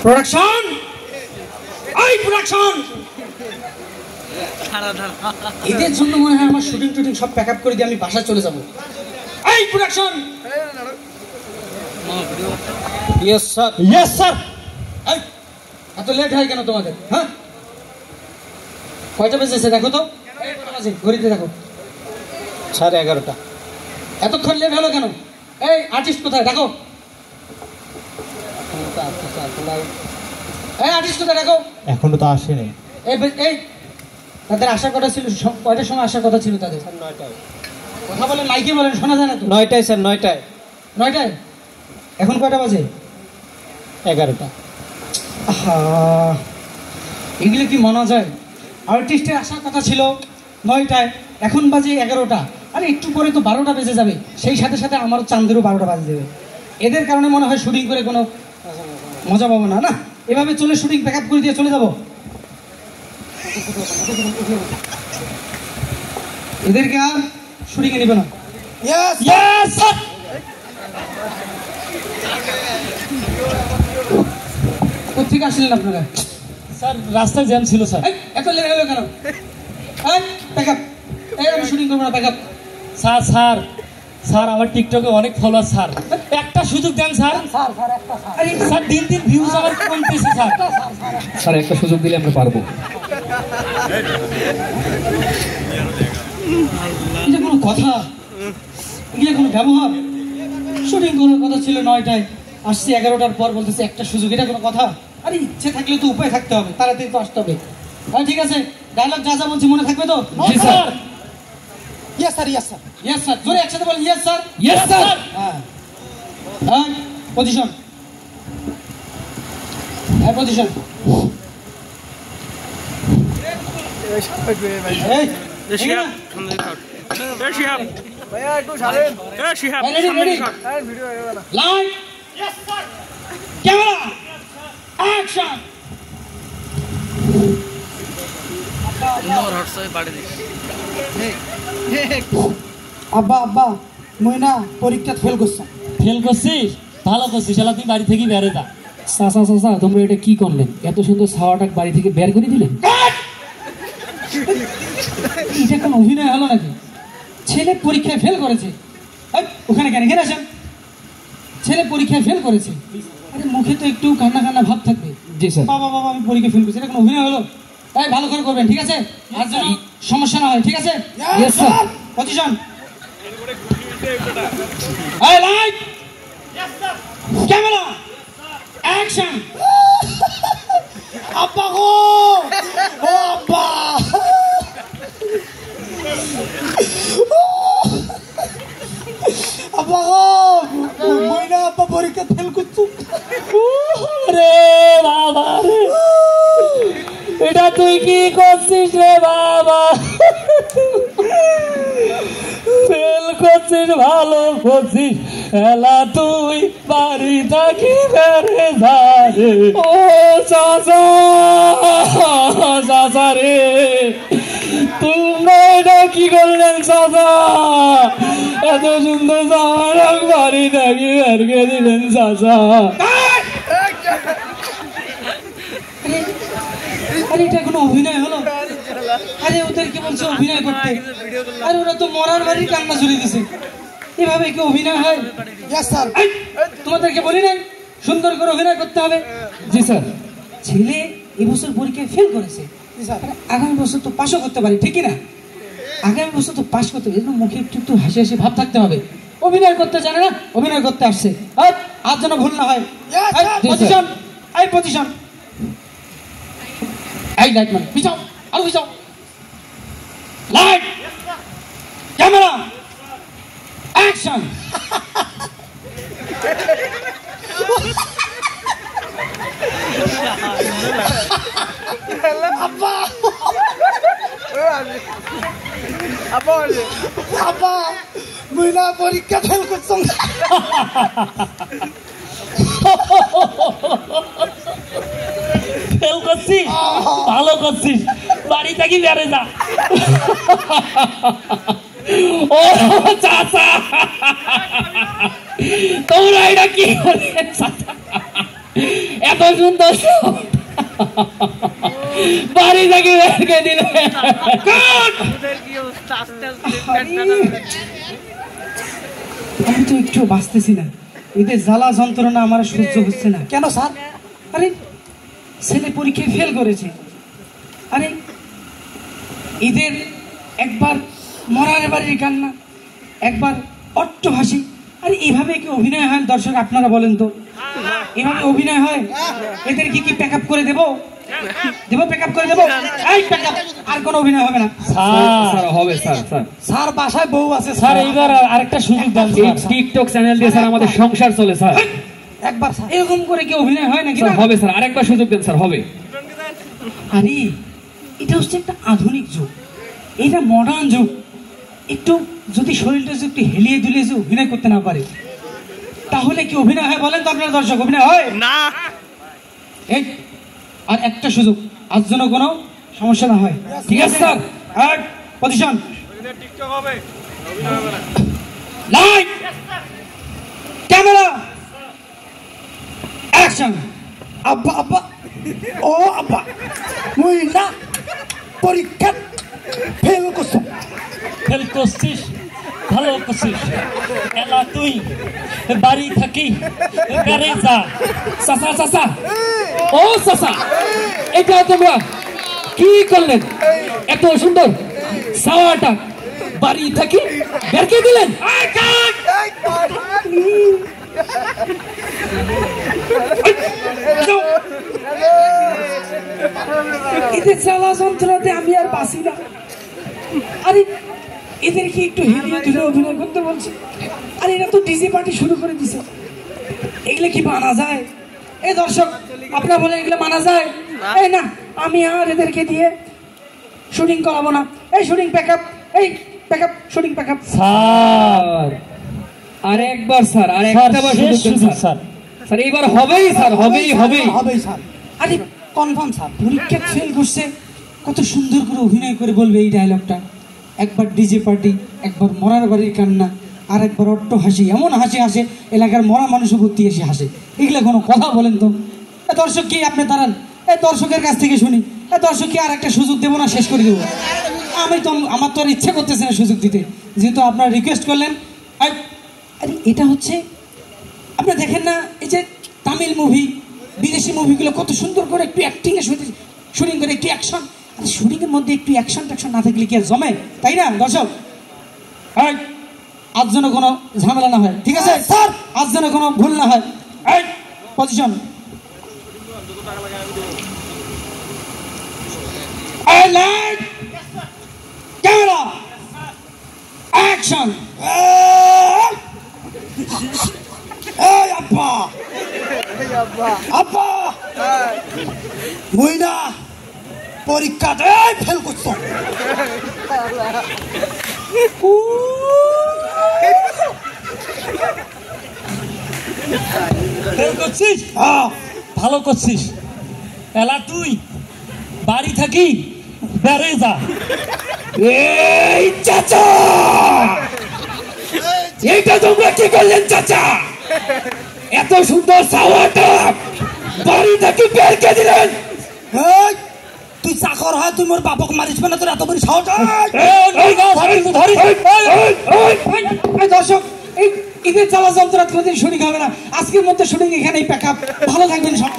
Production, এই production, এদের জন্য মনে হয় আমার শুটিং টুটিং সব প্যাক আপ করে দিয়ে আমি বাসায় চলে যাবো। এই production, yes sir, yes sir. এই এত লেট হয় কেন তোমাদের? হ্যাঁ, কয়টা বেজেছে দেখো তো, ঘড়িতে দেখো, 11:30। এতক্ষণ লেট হলো কেন? এই আর্টিস্ট কোথায় দেখো, এই আর্টিস্ট কোথায় দেখো, এখনো তো আসেনি। এই তাদের আসার কথা ছিল, কয়টার সময় আসার কথা ছিল তাদের? 9টায়। কথা বলেন, মাইকে বলেন, শোনা যায় না তো। 9টায় স্যার, 9টায়। 9টায়? এখন কয়টা বাজে? 11টা। এগুলো কি মানা যায়? আর্টিস্টের আসার কথা ছিল 9টায়, এখন বাজে 11টা। আরে একটু পরে তো 12টা বেজে যাবে, সেই সাথে সাথে আমারও চাঁদেরও 12টা বাজে যাবে। এদের কারণে মনে হয় শুটিং করে কোনো মজা পাবো না। না, এভাবে চলে শুটিং প্যাক আপ করে দিয়ে চলে যাবো। এদেরকে আর শুটিংয়ে নেবে না। কোথেকে আসলেন আপনারা? স্যার রাস্তায় জ্যাম ছিল স্যার। এত লেট হলো কেন? প্যাক আপ, আমি শুটিং করবো না, pack up. Sir sir sir আমার টিকটকে অনেক ফলোয়ার স্যার, একটা সুযোগ দেন স্যার। আরে স্যার দিন দিন ভিউজ আমার কমতেছে স্যার। স্যার একটা সুযোগ দিলে আমরা পারবো। এটা কোনো কথা? এটা কোনো ব্যবহার? শুটিং করার কথা ছিল 9টায়, আসছি 11টার পর, বলতেছে একটা সুযোগ। এটা কোনো কথা? আরে ইচ্ছে থাকলে তো উপায় থাকতে হবে, তাড়াতাড়ি তো আসতে হবে। হ্যাঁ ঠিক আছে, ডায়লগ যা যা বলছি মনে থাকবে তো? জি sir. Yes sir, yes sir, yes sir. জোরে একসাথে বলেন, ইয়েস স্যার, ইয়েস স্যার। হ্যাঁ হ্যাঁ, পজিশন, হ্যাঁ পজিশন। আব্বা আব্বা, ময়না পরীক্ষা ফেল করছো। ফেল করছিস? ভালো করছিস, শালা তুই বাড়ি থেকে বের যা। চাচা চাচা, তোমরা এটা কি করলেন? এত সুন্দর ছাওয়াটা বাড়ি থেকে বের করে দিলেন? এটা কোন অভিনয় হলো নাকি? ছেলে পরীক্ষায় ফেল করেছে, ওখানে কেন এখানে আসেন? ছেলে পরীক্ষায় ফেল করেছে, আরে মুখে তো একটু কান্না কান্না ভাব থাকবে। জি স্যার। বাবা বাবা আমি পরীক্ষায় ফেল করছি, এটা কোন অভিনয় হলো? তাই ভালো করে করবেন, ঠিক আছে? আর যেন সমস্যা না হয়, ঠিক আছে? Yes sir. পজিশন, এই লাইট, ক্যামেরা, অ্যাকশন। আব্বা গো, ও আব্বা, আব্বা গো, ময়না আব্বা পরীক্ষা ফেল করছো। রে বাবা রে, এটা তুই কি করছিস রে বাবা? ফেল করছিস, ভালো করছিস, এলা তুই বাড়ি থাকি বেড়ে যা রে। ও চাচা, চাচা রে, তোমরা এটা কি করলেন চাচা? এত সুন্দর জামার বাড়ি থাকি বেরকে দিলেন চাচা। আরে এটা কোনো অভিনয় হলো? আরে ওদেরকে বলছে অভিনয় করতে, আরে ওরা তো মরার বাড়ির কান্না ঝুলিয়ে দিছে। এভাবে কি অভিনয় হয়? স্যার তোমাদেরকে বলি নাই সুন্দর করে অভিনয় করতে হবে? জি স্যার। ছেলে এবছর পরীক্ষায় ফেল করেছে, আগামী বছর তো পাশও করতে পারি, ঠিক না? আগামী বছর তো পাশ করতে হবে, মুখে একটু একটু হাসি হাসি ভাব থাকতে হবে। অভিনয় করতে জানে না, অভিনয় করতে আসছে, আর যেন ভুল না হয়। পজিশন, এই পজিশন, এই লাইট ম্যান পিছাও, আরো পিছাও, লাইট, ক্যামেরা, অ্যাকশন। আব্বা আব্বা আব্বা, মহিলা পরীক্ষা ফেল করছো। ফেল করছিস, ভালো করছিস, বাড়ি থেকে বেড়ে যা। ও চাচা, তোমরা এটা কি করে? এত সুন্দর বাড়ি থেকে বেরকে দিলে আমি তো একটু বাঁচতেছি না, এদের জ্বালা যন্ত্রণা আমার সহ্য হচ্ছে না। কেন স্যার? আরে ছেলে পরীক্ষায় ফেল করেছে, আরে এদের একবার মরার বাড়ির কান্না, একবার অট্টহাসি, আরে এভাবে কি অভিনয় হয় দর্শক? আপনারা বলেন তো, এভাবে অভিনয় হয়? এদেরকে কি প্যাক আপ করে দেবো? প্যাক আপ করে দেবো? এই প্যাক আপ, আর কোনো অভিনয় হবে না স্যার। হবে স্যার। স্যার বাসায় বউ আছে স্যার, এইবার আরেকটা সুযোগ দেন। টিকটক চ্যানেল দিয়ে স্যার আমাদের সংসার চলে স্যার। একবার এরকম করে কি অভিনয় হয় নাকি? হবে স্যার, আরেকবার সুযোগ দেন স্যার, হবে। আরে এটা হচ্ছে একটা আধুনিক যুগ, এটা মডার্ন যুগ। একটু যদি শরীরটা একটু হেলিয়ে দুলিয়ে অভিনয় করতে না পারে তাহলে কি অভিনয় হয় বলেন তো আপনারা দর্শক? অভিনয় হয় না। এই আর একটা সুযোগ, আজ যেন কোনো সমস্যা না হয়, ঠিক আছে স্যার? আর পজিশন, লাইট, ক্যামেরা, অ্যাকশন। আব্বা আব্বা, ও আব্বা, মুই না পরীক্ষা ফেল করছো। ফেল করছিস, ভালো করছিস। এলা তুই বাড়ি থাকি বেড়ে যা। চাচা চাচা, ও চাচা, এটা তোমরা কি করলেন? এত সুন্দর সাওয়াটা বাড়ি থাকি বেরকে দিলেন। এদের জ্বালা যন্ত্রণাতে আমি আর বাঁচি না। আরে এদেরকে একটু হেলিয়ে ধরে অভিনয় করতে বলছে, আর এরা তো ডিজে পার্টি শুরু করে দিছে। এগুলো কি মানা যায়? এই দর্শক আপনারা বলেন এগুলো মানা যায়? এই না, আমি আর এদেরকে দিয়ে শুটিং করাবো না। এই শুটিং প্যাক আপ, এই pack up, shooting pack up. Sir আরেকবার স্যার, আরেকবার সুযোগ দেন স্যার। স্যার এইবার হবেই স্যার, হবেই স্যার। আরে কনফার্ম স্যার, পরীক্ষা ফেল করছে, কত সুন্দর করে অভিনয় করে বলবে এই ডায়লগটা। একবার ডিজে পার্টি, একবার মরার বাড়ির কান্না, আর একবার অট্ট হাসি। এমন হাসি হাসে এলাকার মরা মানুষও ভর্তি এসে হাসে। এগুলো কোনো কথা বলেন তো? দর্শক কি আপনি দাঁড়ান, এই দর্শকের কাছ থেকে শুনি। দর্শককে আর একটা সুযোগ দেবো না, শেষ করে দেবো? আমার তো আর ইচ্ছে করতেছে না সুযোগ দিতে, যেহেতু আপনারা রিকোয়েস্ট করলেন। আরে এটা হচ্ছে, আপনারা দেখেন না এই যে তামিল মুভি, বিদেশি মুভিগুলো কত সুন্দর করে একটু অ্যাক্টিংয়ে শুটিং করে, একটু অ্যাকশন। আর শুটিংয়ের মধ্যে একটু অ্যাকশন ট্যাকশন না থাকলে কি আর জমে, তাই না দর্শক? আজ যেন কোনো ঝামেলা না হয়, ঠিক আছে স্যার? আজ যেন কোনো ভুল না হয়। Position, light, camera, action. এই আব্বা আব্বা, মুই না পরীক্ষাতে ফেল করছো। ফেল করছিস, ভালো করছিস। এলা তুই বাড়ি থাকি বেড়ে যা। এই চাচা, এইটা তোমরা কি করলেন চাচা? এত সুন্দর সাওয়াটা বাড়ি থেকে বেরকে দিলেন। তুই চাকর হয়, তুই মোর বাপক মারিস না, তোর এত বড় সাহস? দর্শক এই ঈদের জ্বালা যন্ত্রণা কোনোদিন শুটিং হবে না। আজকের মধ্যে শুটিং এখানেই প্যাক আপ। ভালো থাকবেন সব।